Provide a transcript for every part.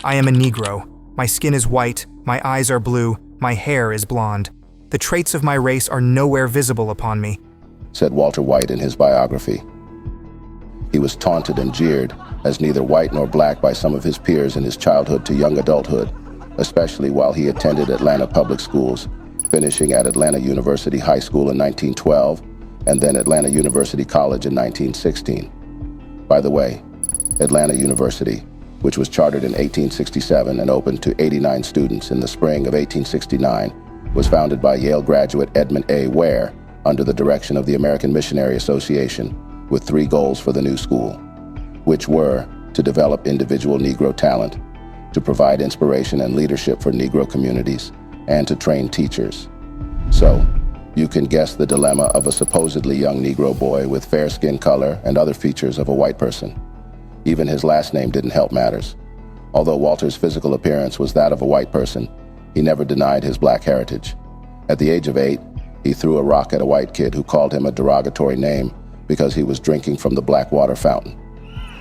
I am a Negro. My skin is white, my eyes are blue, my hair is blonde. The traits of my race are nowhere visible upon me, said Walter White in his biography. He was taunted and jeered as neither white nor black by some of his peers in his childhood to young adulthood, especially while he attended Atlanta public schools, finishing at Atlanta University High School in 1912 and then Atlanta University College in 1916. By the way, Atlanta University, which was chartered in 1867 and opened to 89 students in the spring of 1869, was founded by Yale graduate Edmund A. Ware under the direction of the American Missionary Association, with 3 goals for the new school, which were to develop individual Negro talent, to provide inspiration and leadership for Negro communities, and to train teachers. So, you can guess the dilemma of a supposedly young Negro boy with fair skin color and other features of a white person. Even his last name didn't help matters. Although Walter's physical appearance was that of a white person, he never denied his black heritage. At the age of 8, he threw a rock at a white kid who called him a derogatory name because he was drinking from the black water fountain.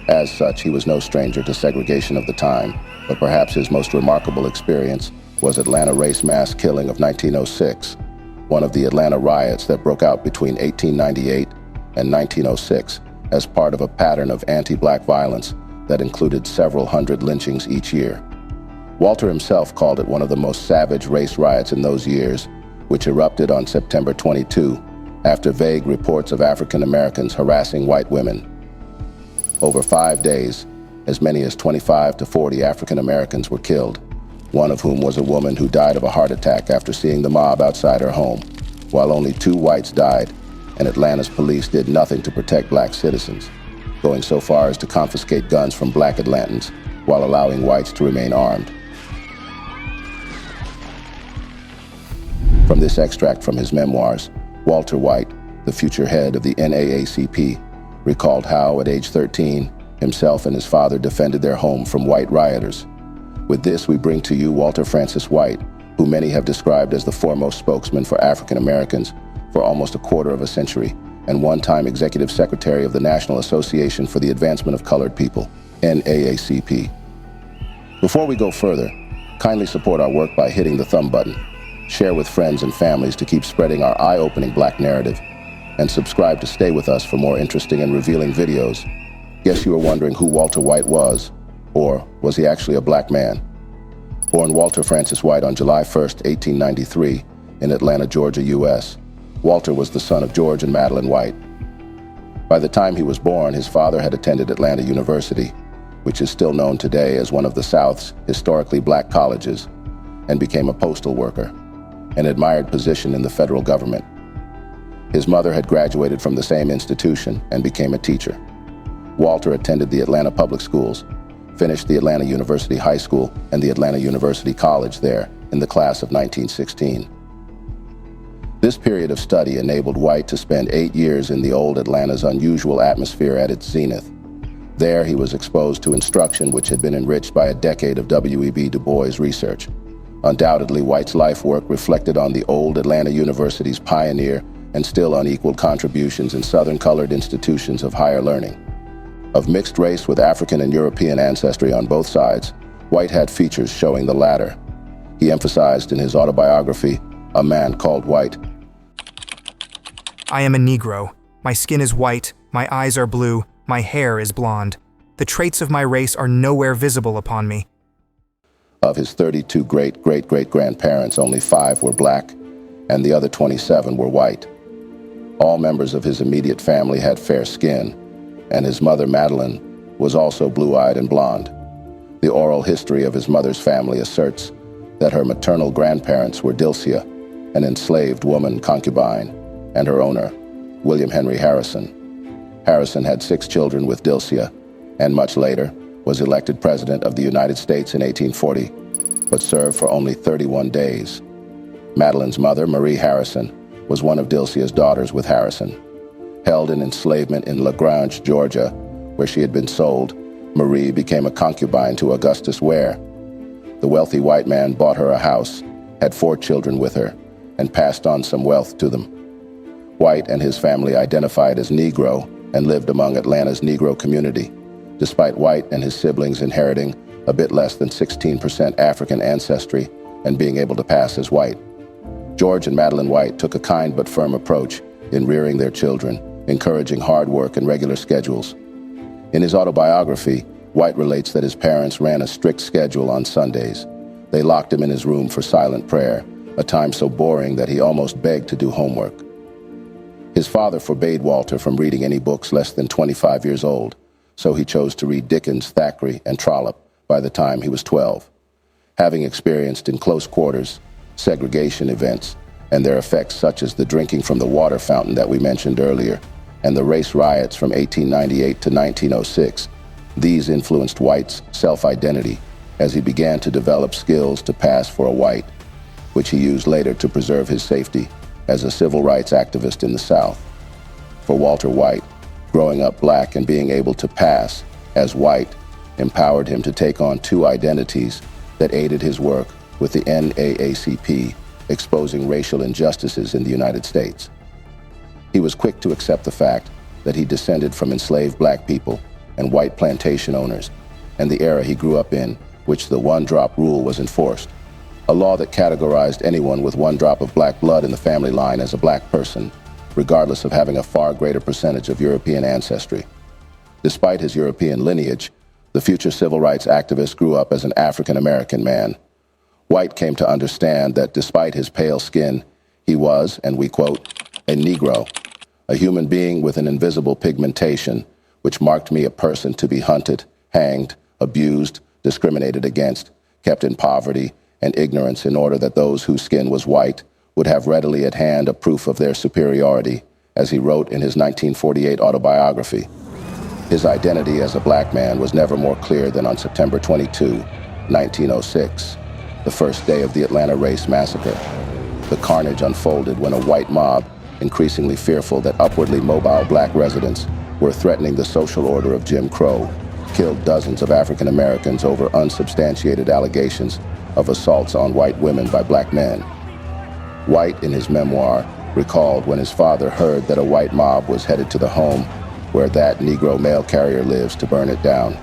As such, he was no stranger to segregation of the time, but perhaps his most remarkable experience was Atlanta race mass killing of 1906, one of the Atlanta riots that broke out between 1898 and 1906 as part of a pattern of anti-black violence that included several hundred lynchings each year. Walter himself called it one of the most savage race riots in those years, which erupted on September 22 after vague reports of African Americans harassing white women. Over 5 days, as many as 25 to 40 African Americans were killed, one of whom was a woman who died of a heart attack after seeing the mob outside her home, while only 2 whites died, and Atlanta's police did nothing to protect black citizens, going so far as to confiscate guns from black Atlantans while allowing whites to remain armed. From this extract from his memoirs, Walter White, the future head of the NAACP, recalled how, at age 13, himself and his father defended their home from white rioters. With this, we bring to you Walter Francis White, who many have described as the foremost spokesman for African Americans for almost a quarter of a century, and one-time executive secretary of the National Association for the Advancement of Colored People, NAACP. Before we go further, kindly support our work by hitting the thumb button, share with friends and families to keep spreading our eye-opening black narrative, and subscribe to stay with us for more interesting and revealing videos. Guess you were wondering who Walter White was, or was he actually a black man? Born Walter Francis White on July 1st, 1893, in Atlanta, Georgia, U.S., Walter was the son of George and Madeline White. By the time he was born, his father had attended Atlanta University, which is still known today as one of the South's historically black colleges, and became a postal worker, an admired position in the federal government. His mother had graduated from the same institution and became a teacher. Walter attended the Atlanta public schools, finished the Atlanta University High School and the Atlanta University College there in the class of 1916. This period of study enabled White to spend 8 years in the old Atlanta's unusual atmosphere at its zenith. There, he was exposed to instruction which had been enriched by a decade of W.E.B. Du Bois research. Undoubtedly, White's life work reflected on the old Atlanta University's pioneer and still unequaled contributions in Southern colored institutions of higher learning. Of mixed race with African and European ancestry on both sides, White had features showing the latter. He emphasized in his autobiography, A Man Called White, I am a Negro. My skin is white, my eyes are blue, my hair is blonde. The traits of my race are nowhere visible upon me. Of his 32 great-great-great-grandparents, only 5 were black, and the other 27 were white. All members of his immediate family had fair skin, and his mother, Madeline, was also blue-eyed and blonde. The oral history of his mother's family asserts that her maternal grandparents were Dilcia, an enslaved woman concubine, and her owner, William Henry Harrison. Harrison had 6 children with Dilcia, and much later was elected President of the United States in 1840, but served for only 31 days. Madeline's mother, Marie Harrison, was one of Dilcia's daughters with Harrison. Held in enslavement in LaGrange, Georgia, where she had been sold, Marie became a concubine to Augustus Ware. The wealthy white man bought her a house, had 4 children with her, and passed on some wealth to them. White and his family identified as Negro and lived among Atlanta's Negro community, despite White and his siblings inheriting a bit less than 16% African ancestry, and being able to pass as white. George and Madeline White took a kind but firm approach in rearing their children, encouraging hard work and regular schedules. In his autobiography, White relates that his parents ran a strict schedule on Sundays. They locked him in his room for silent prayer, a time so boring that he almost begged to do homework. His father forbade Walter from reading any books less than 25 years old, so he chose to read Dickens, Thackeray, and Trollope by the time he was 12. Having experienced in close quarters segregation events and their effects such as the drinking from the water fountain that we mentioned earlier, and the race riots from 1898 to 1906, these influenced White's self-identity as he began to develop skills to pass for a white, which he used later to preserve his safety as a civil rights activist in the South. For Walter White, growing up black and being able to pass as white empowered him to take on two identities that aided his work with the NAACP, exposing racial injustices in the United States. He was quick to accept the fact that he descended from enslaved black people and white plantation owners, and the era he grew up in, which the one-drop rule was enforced, a law that categorized anyone with one drop of black blood in the family line as a black person, regardless of having a far greater percentage of European ancestry. Despite his European lineage, the future civil rights activist grew up as an African-American man. White came to understand that despite his pale skin, he was, and we quote, a Negro, a human being with an invisible pigmentation, which marked me a person to be hunted, hanged, abused, discriminated against, kept in poverty and ignorance in order that those whose skin was white would have readily at hand a proof of their superiority, as he wrote in his 1948 autobiography. His identity as a black man was never more clear than on September 22, 1906, the first day of the Atlanta Race Massacre. The carnage unfolded when a white mob, increasingly fearful that upwardly mobile black residents were threatening the social order of Jim Crow, killed dozens of African Americans over unsubstantiated allegations of assaults on white women by black men. White, in his memoir, recalled when his father heard that a white mob was headed to the home where that Negro mail carrier lives to burn it down.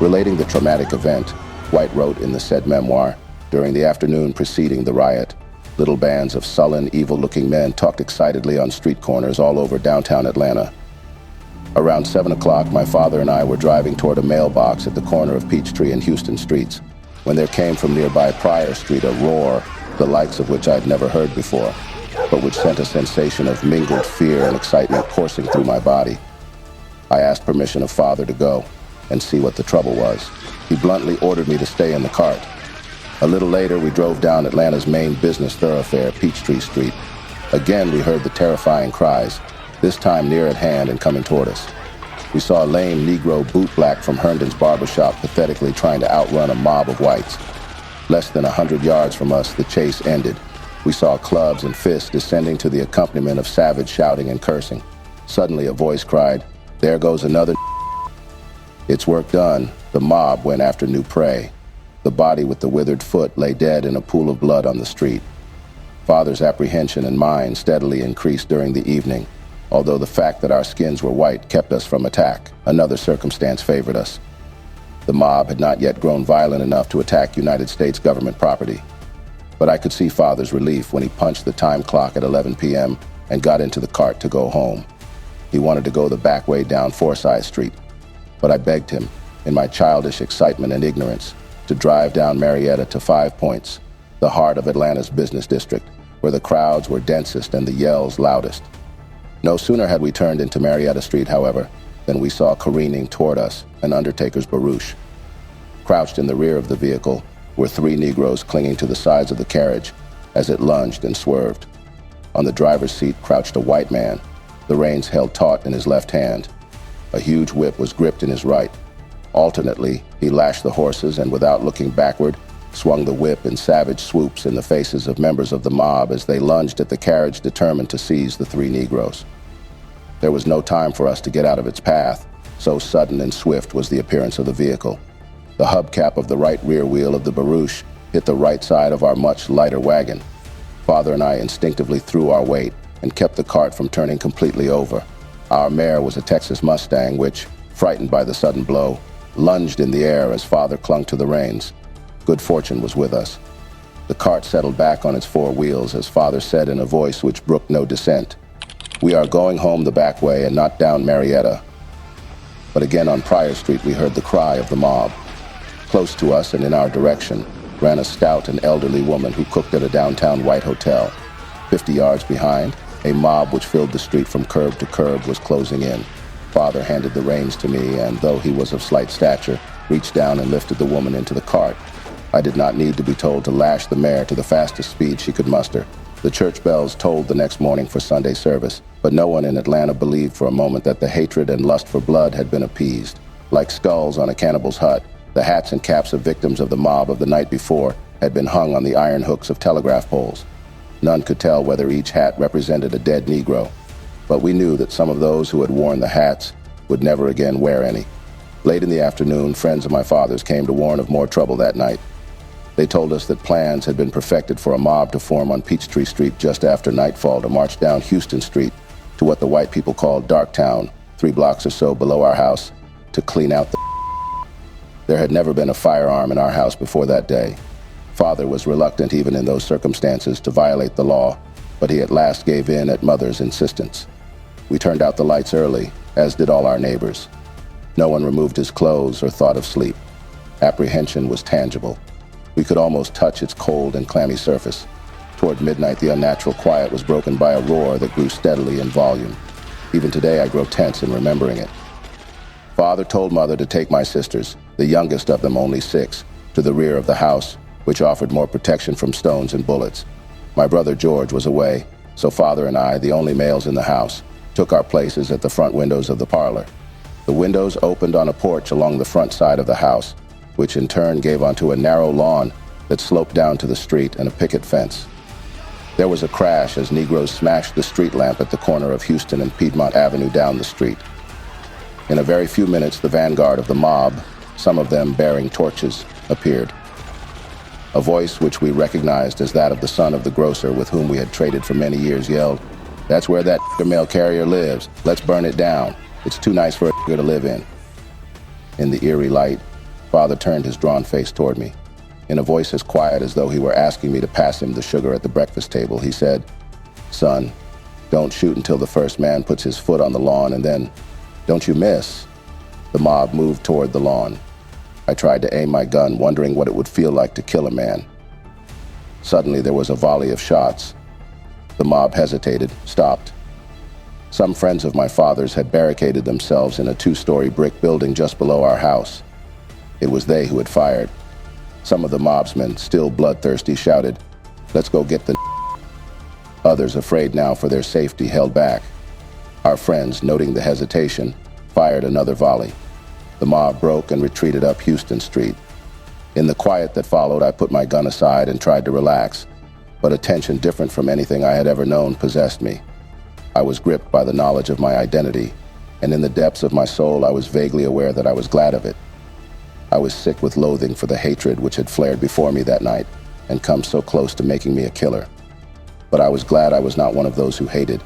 Relating the traumatic event, White wrote in the said memoir, during the afternoon preceding the riot, little bands of sullen, evil-looking men talked excitedly on street corners all over downtown Atlanta. Around 7 o'clock, my father and I were driving toward a mailbox at the corner of Peachtree and Houston Streets, when there came from nearby Pryor Street a roar, the likes of which I'd never heard before, but which sent a sensation of mingled fear and excitement coursing through my body. I asked permission of Father to go and see what the trouble was. He bluntly ordered me to stay in the cart. A little later, we drove down Atlanta's main business thoroughfare, Peachtree Street. Again, we heard the terrifying cries, this time near at hand and coming toward us. We saw a lame Negro bootblack from Herndon's barbershop pathetically trying to outrun a mob of whites. Less than 100 yards from us, the chase ended. We saw clubs and fists descending to the accompaniment of savage shouting and cursing. Suddenly, a voice cried, "There goes another." Its work done, the mob went after new prey. The body with the withered foot lay dead in a pool of blood on the street. Father's apprehension and mine steadily increased during the evening, although the fact that our skins were white kept us from attack. Another circumstance favored us. The mob had not yet grown violent enough to attack United States government property. But I could see Father's relief when he punched the time clock at 11 p.m. and got into the cart to go home. He wanted to go the back way down Forsyth Street, but I begged him, in my childish excitement and ignorance, to drive down Marietta to 5 Points, the heart of Atlanta's business district, where the crowds were densest and the yells loudest. No sooner had we turned into Marietta Street, however, than we saw careening toward us an undertaker's barouche. Crouched in the rear of the vehicle were 3 Negroes clinging to the sides of the carriage as it lunged and swerved. On the driver's seat crouched a white man, the reins held taut in his left hand. A huge whip was gripped in his right. Alternately, he lashed the horses and, without looking backward, swung the whip in savage swoops in the faces of members of the mob as they lunged at the carriage determined to seize the 3 Negroes. There was no time for us to get out of its path, so sudden and swift was the appearance of the vehicle. The hubcap of the right rear wheel of the barouche hit the right side of our much lighter wagon. Father and I instinctively threw our weight and kept the cart from turning completely over. Our mare was a Texas Mustang which, frightened by the sudden blow, lunged in the air as father clung to the reins. Good fortune was with us. The cart settled back on its four wheels as father said in a voice which brooked no dissent, "We are going home the back way and not down Marietta." But again on Pryor Street we heard the cry of the mob. Close to us and in our direction ran a stout and elderly woman who cooked at a downtown white hotel. 50 yards behind, a mob which filled the street from curb to curb was closing in. Father handed the reins to me and, though he was of slight stature, reached down and lifted the woman into the cart. I did not need to be told to lash the mare to the fastest speed she could muster. The church bells tolled the next morning for Sunday service, but no one in Atlanta believed for a moment that the hatred and lust for blood had been appeased. Like skulls on a cannibal's hut, the hats and caps of victims of the mob of the night before had been hung on the iron hooks of telegraph poles. None could tell whether each hat represented a dead Negro, but we knew that some of those who had worn the hats would never again wear any. Late in the afternoon, friends of my father's came to warn of more trouble that night. They told us that plans had been perfected for a mob to form on Peachtree Street just after nightfall to march down Houston Street to what the white people called Darktown, 3 blocks or so below our house, to clean out the... There had never been a firearm in our house before that day. Father was reluctant even in those circumstances to violate the law, but he at last gave in at Mother's insistence. We turned out the lights early, as did all our neighbors. No one removed his clothes or thought of sleep. Apprehension was tangible. We could almost touch its cold and clammy surface. Toward midnight, the unnatural quiet was broken by a roar that grew steadily in volume. Even today, I grow tense in remembering it. Father told Mother to take my sisters, the youngest of them only 6, to the rear of the house, which offered more protection from stones and bullets. My brother George was away, so Father and I, the only males in the house, took our places at the front windows of the parlor. The windows opened on a porch along the front side of the house, which in turn gave onto a narrow lawn that sloped down to the street and a picket fence. There was a crash as Negroes smashed the street lamp at the corner of Houston and Piedmont Avenue down the street. In a very few minutes, the vanguard of the mob, some of them bearing torches, appeared. A voice which we recognized as that of the son of the grocer with whom we had traded for many years yelled, "That's where that mail carrier lives. Let's burn it down. It's too nice for a to live in." In the eerie light, Father turned his drawn face toward me. In a voice as quiet as though he were asking me to pass him the sugar at the breakfast table, he said, "Son, don't shoot until the first man puts his foot on the lawn, and then, don't you miss." The mob moved toward the lawn. I tried to aim my gun, wondering what it would feel like to kill a man. Suddenly, there was a volley of shots. The mob hesitated, stopped. Some friends of my father's had barricaded themselves in a 2-story brick building just below our house. It was they who had fired. Some of the mobsmen, still bloodthirsty, shouted, "Let's go get the..." Others, afraid now for their safety, held back. Our friends, noting the hesitation, fired another volley. The mob broke and retreated up Houston Street. In the quiet that followed, I put my gun aside and tried to relax, but a tension different from anything I had ever known possessed me. I was gripped by the knowledge of my identity, and in the depths of my soul, I was vaguely aware that I was glad of it. I was sick with loathing for the hatred which had flared before me that night and come so close to making me a killer. But I was glad I was not one of those who hated.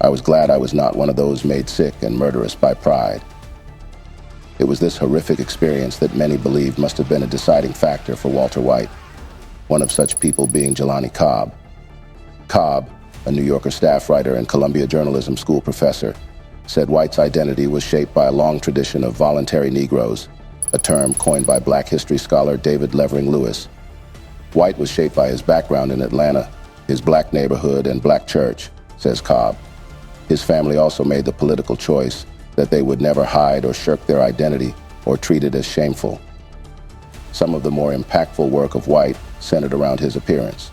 I was glad I was not one of those made sick and murderous by pride. It was this horrific experience that many believed must have been a deciding factor for Walter White, one of such people being Jelani Cobb. Cobb, a New Yorker staff writer and Columbia Journalism School professor, said White's identity was shaped by a long tradition of voluntary Negroes, a term coined by Black history scholar David Levering Lewis. White was shaped by his background in Atlanta, his black neighborhood and black church, says Cobb. His family also made the political choice that they would never hide or shirk their identity or treat it as shameful. Some of the more impactful work of White centered around his appearance.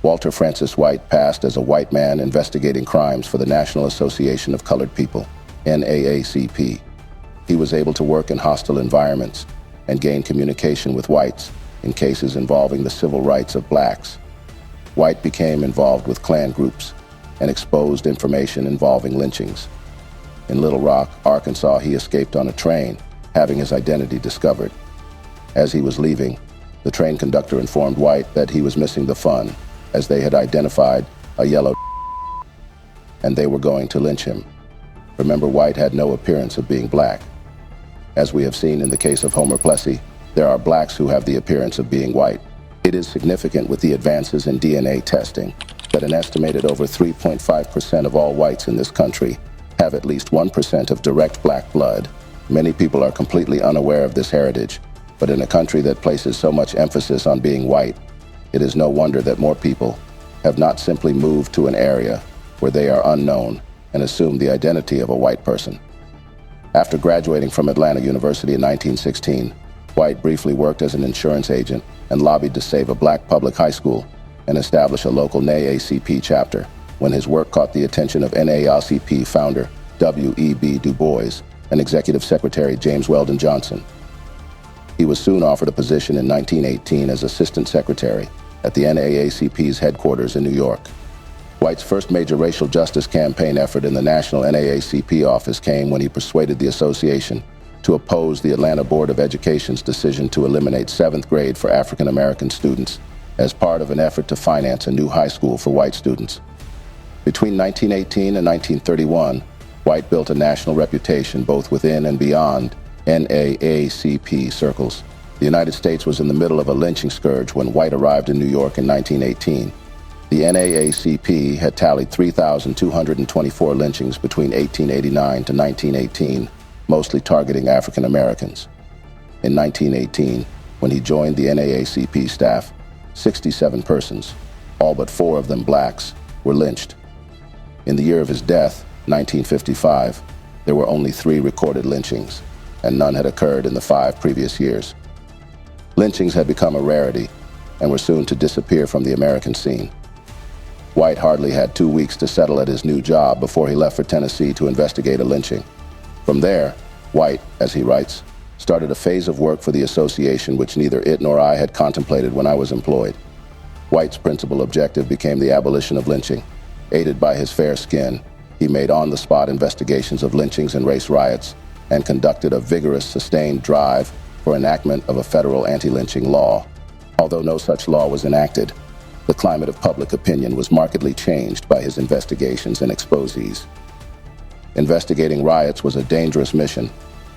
Walter Francis White passed as a white man investigating crimes for the National Association of Colored People, NAACP. He was able to work in hostile environments and gain communication with whites in cases involving the civil rights of blacks. White became involved with Klan groups and exposed information involving lynchings. In Little Rock, Arkansas, he escaped on a train, having his identity discovered. As he was leaving, the train conductor informed White that he was missing the fun, as they had identified a yellow and they were going to lynch him. Remember, White had no appearance of being black. As we have seen in the case of Homer Plessy, there are blacks who have the appearance of being white. It is significant with the advances in DNA testing that an estimated over 3.5% of all whites in this country have at least 1% of direct black blood. Many people are completely unaware of this heritage, but in a country that places so much emphasis on being white, it is no wonder that more people have not simply moved to an area where they are unknown and assume the identity of a white person. After graduating from Atlanta University in 1916, White briefly worked as an insurance agent and lobbied to save a black public high school and establish a local NAACP chapter when his work caught the attention of NAACP founder W.E.B. Du Bois and Executive Secretary James Weldon Johnson. He was soon offered a position in 1918 as Assistant Secretary at the NAACP's headquarters in New York. White's first major racial justice campaign effort in the national NAACP office came when he persuaded the association to oppose the Atlanta Board of Education's decision to eliminate 7th grade for African American students as part of an effort to finance a new high school for white students. Between 1918 and 1931, White built a national reputation both within and beyond NAACP circles. The United States was in the middle of a lynching scourge when White arrived in New York in 1918. The NAACP had tallied 3,224 lynchings between 1889 to 1918, mostly targeting African Americans. In 1918, when he joined the NAACP staff, 67 persons, all but 4 of them blacks, were lynched. In the year of his death, 1955, there were only 3 recorded lynchings, and none had occurred in the 5 previous years. Lynchings had become a rarity and were soon to disappear from the American scene. White hardly had 2 weeks to settle at his new job before he left for Tennessee to investigate a lynching. From there, White, as he writes, started a phase of work for the association which neither it nor I had contemplated when I was employed. White's principal objective became the abolition of lynching. Aided by his fair skin, he made on-the-spot investigations of lynchings and race riots and conducted a vigorous, sustained drive for enactment of a federal anti-lynching law. Although no such law was enacted, the climate of public opinion was markedly changed by his investigations and exposés. Investigating riots was a dangerous mission.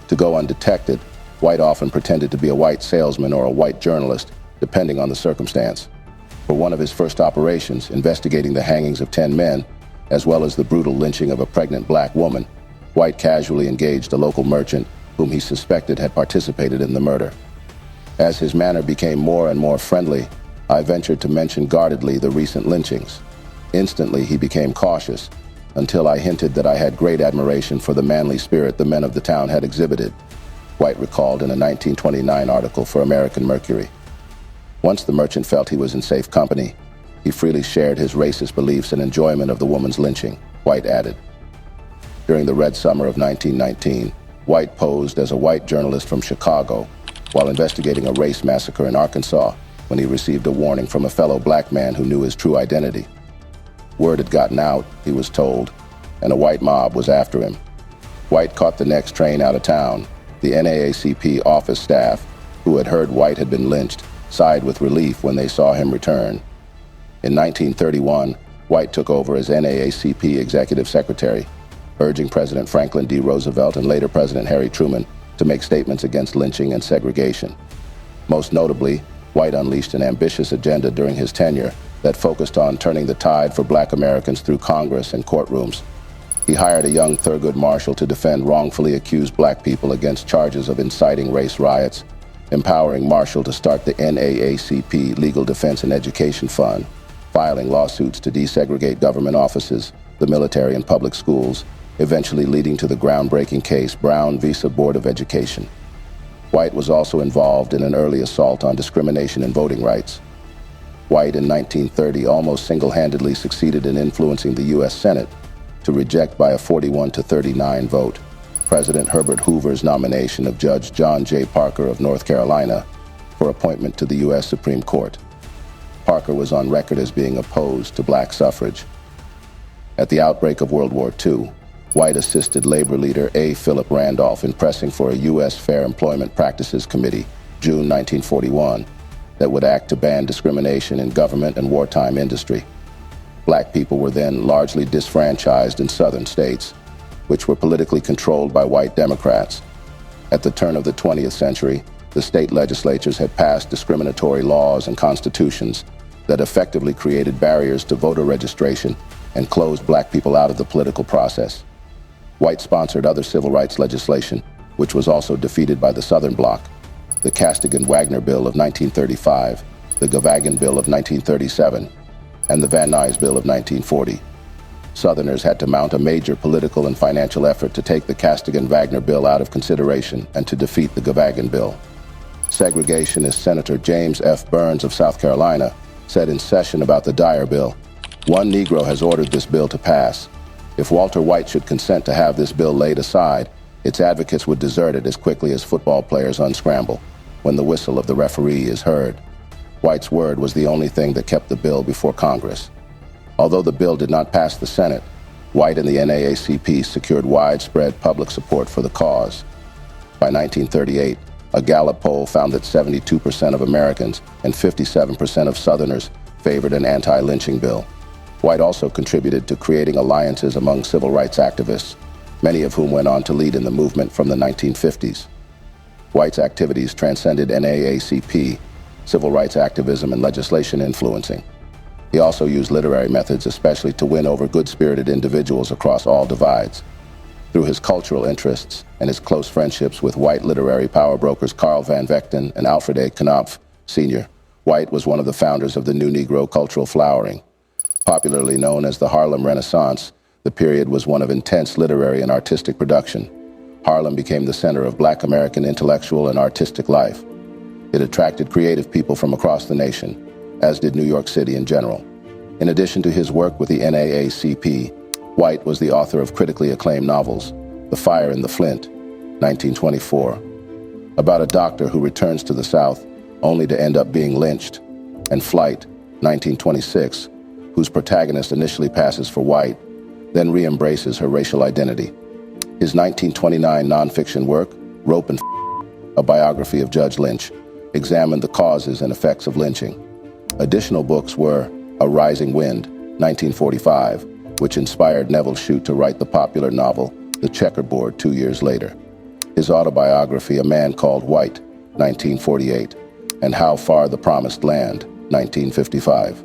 To go undetected, White often pretended to be a white salesman or a white journalist, depending on the circumstance. For one of his first operations, investigating the hangings of 10 men, as well as the brutal lynching of a pregnant black woman, White casually engaged a local merchant whom he suspected had participated in the murder. As his manner became more and more friendly, I ventured to mention guardedly the recent lynchings. Instantly, he became cautious, until I hinted that I had great admiration for the manly spirit the men of the town had exhibited, White recalled in a 1929 article for American Mercury. Once the merchant felt he was in safe company, he freely shared his racist beliefs and enjoyment of the woman's lynching, White added. During the Red Summer of 1919, White posed as a white journalist from Chicago while investigating a race massacre in Arkansas when he received a warning from a fellow black man who knew his true identity. Word had gotten out, he was told, and a white mob was after him. White caught the next train out of town. The NAACP office staff, who had heard White had been lynched, sighed with relief when they saw him return. In 1931, White took over as NAACP Executive Secretary, urging President Franklin D. Roosevelt and later President Harry Truman to make statements against lynching and segregation. Most notably, White unleashed an ambitious agenda during his tenure that focused on turning the tide for black Americans through Congress and courtrooms. He hired a young Thurgood Marshall to defend wrongfully accused black people against charges of inciting race riots, empowering Marshall to start the NAACP Legal Defense and Education Fund, filing lawsuits to desegregate government offices, the military, and public schools, eventually leading to the groundbreaking case Brown v. Board of Education. White was also involved in an early assault on discrimination in voting rights. White in 1930 almost single-handedly succeeded in influencing the U.S. Senate to reject by a 41-39 vote President Herbert Hoover's nomination of Judge John J. Parker of North Carolina for appointment to the U.S. Supreme Court. Parker was on record as being opposed to black suffrage. At the outbreak of World War II, White assisted labor leader A. Philip Randolph in pressing for a U.S. Fair Employment Practices Committee, June 1941, that would act to ban discrimination in government and wartime industry. Black people were then largely disfranchised in southern states, which were politically controlled by white Democrats. At the turn of the 20th century, the state legislatures had passed discriminatory laws and constitutions that effectively created barriers to voter registration and closed black people out of the political process. White sponsored other civil rights legislation, which was also defeated by the Southern Bloc: the Castigan-Wagner Bill of 1935, the Gavagan Bill of 1937, and the Van Nuys Bill of 1940. Southerners had to mount a major political and financial effort to take the Castigan-Wagner Bill out of consideration and to defeat the Gavagan Bill. Segregationist Senator James F. Burns of South Carolina said in session about the Dyer Bill, "One Negro has ordered this bill to pass. If Walter White should consent to have this bill laid aside, its advocates would desert it as quickly as football players unscramble when the whistle of the referee is heard." White's word was the only thing that kept the bill before Congress. Although the bill did not pass the Senate, White and the NAACP secured widespread public support for the cause. By 1938, a Gallup poll found that 72% of Americans and 57% of Southerners favored an anti-lynching bill. White also contributed to creating alliances among civil rights activists, many of whom went on to lead in the movement from the 1950s. White's activities transcended NAACP, civil rights activism, and legislation influencing. He also used literary methods, especially to win over good-spirited individuals across all divides. Through his cultural interests and his close friendships with white literary power brokers Carl Van Vechten and Alfred A. Knopf, Sr., White was one of the founders of the New Negro cultural flowering. Popularly known as the Harlem Renaissance, the period was one of intense literary and artistic production. Harlem became the center of Black American intellectual and artistic life. It attracted creative people from across the nation, as did New York City in general. In addition to his work with the NAACP, White was the author of critically acclaimed novels, The Fire in the Flint, 1924, about a doctor who returns to the South only to end up being lynched, and Flight, 1926, whose protagonist initially passes for white, then re-embraces her racial identity. His 1929 nonfiction work, Rope and a biography of Judge Lynch, examined the causes and effects of lynching. Additional books were A Rising Wind, 1945, which inspired Neville Shute to write the popular novel The Checkerboard 2 years later. His autobiography, A Man Called White, 1948, and How Far the Promised Land, 1955.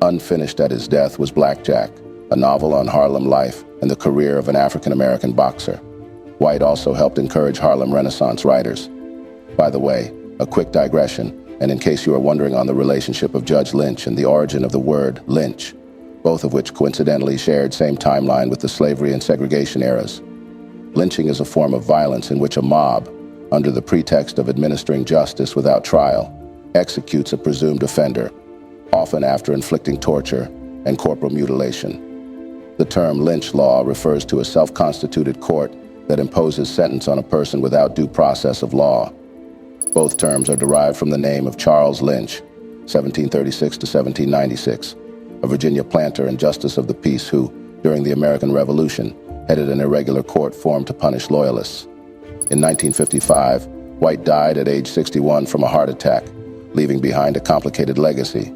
Unfinished at his death was Blackjack, a novel on Harlem life and the career of an African-American boxer. White also helped encourage Harlem Renaissance writers. By the way, a quick digression, and in case you are wondering on the relationship of Judge Lynch and the origin of the word lynch, both of which coincidentally shared same timeline with the slavery and segregation eras. Lynching is a form of violence in which a mob, under the pretext of administering justice without trial, executes a presumed offender, often after inflicting torture and corporal mutilation. The term lynch law refers to a self-constituted court that imposes sentence on a person without due process of law. Both terms are derived from the name of Charles Lynch, 1736 to 1796, a Virginia planter and justice of the peace who, during the American Revolution, headed an irregular court formed to punish loyalists. In 1955, White died at age 61 from a heart attack, leaving behind a complicated legacy.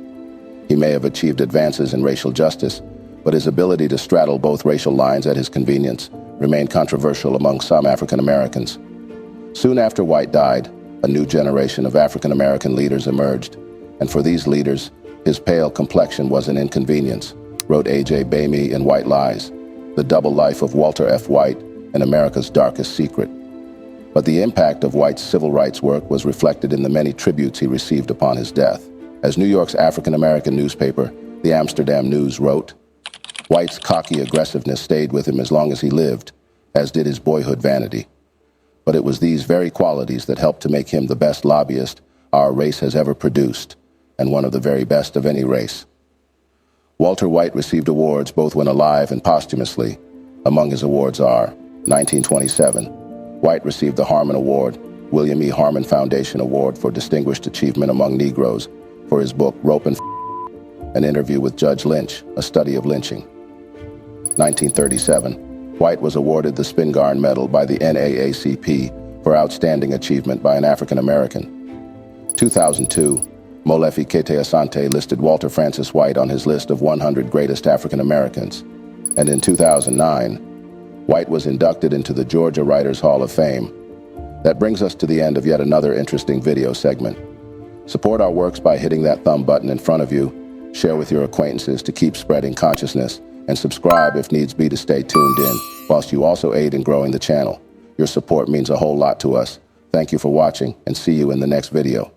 He may have achieved advances in racial justice, but his ability to straddle both racial lines at his convenience remained controversial among some African Americans. Soon after White died, a new generation of African American leaders emerged, and for these leaders, his pale complexion was an inconvenience, wrote A.J. Bamey in White Lies, The Double Life of Walter F. White and America's Darkest Secret. But the impact of White's civil rights work was reflected in the many tributes he received upon his death. As New York's African American newspaper, the Amsterdam News, wrote, White's cocky aggressiveness stayed with him as long as he lived, as did his boyhood vanity. But it was these very qualities that helped to make him the best lobbyist our race has ever produced, and one of the very best of any race. Walter White received awards both when alive and posthumously. Among his awards are 1927, White received the Harmon Award, William E. Harmon Foundation Award for Distinguished Achievement Among Negroes, for his book Rope and An Interview with Judge Lynch, A Study of Lynching. 1937, White was awarded the Spingarn Medal by the NAACP for outstanding achievement by an African American. 2002, Molefi Kete Asante listed Walter Francis White on his list of 100 greatest African Americans. And in 2009, White was inducted into the Georgia Writers Hall of Fame. That brings us to the end of yet another interesting video segment. Support our works by hitting that thumb button in front of you, share with your acquaintances to keep spreading consciousness, and subscribe if needs be to stay tuned in, whilst you also aid in growing the channel. Your support means a whole lot to us. Thank you for watching, and see you in the next video.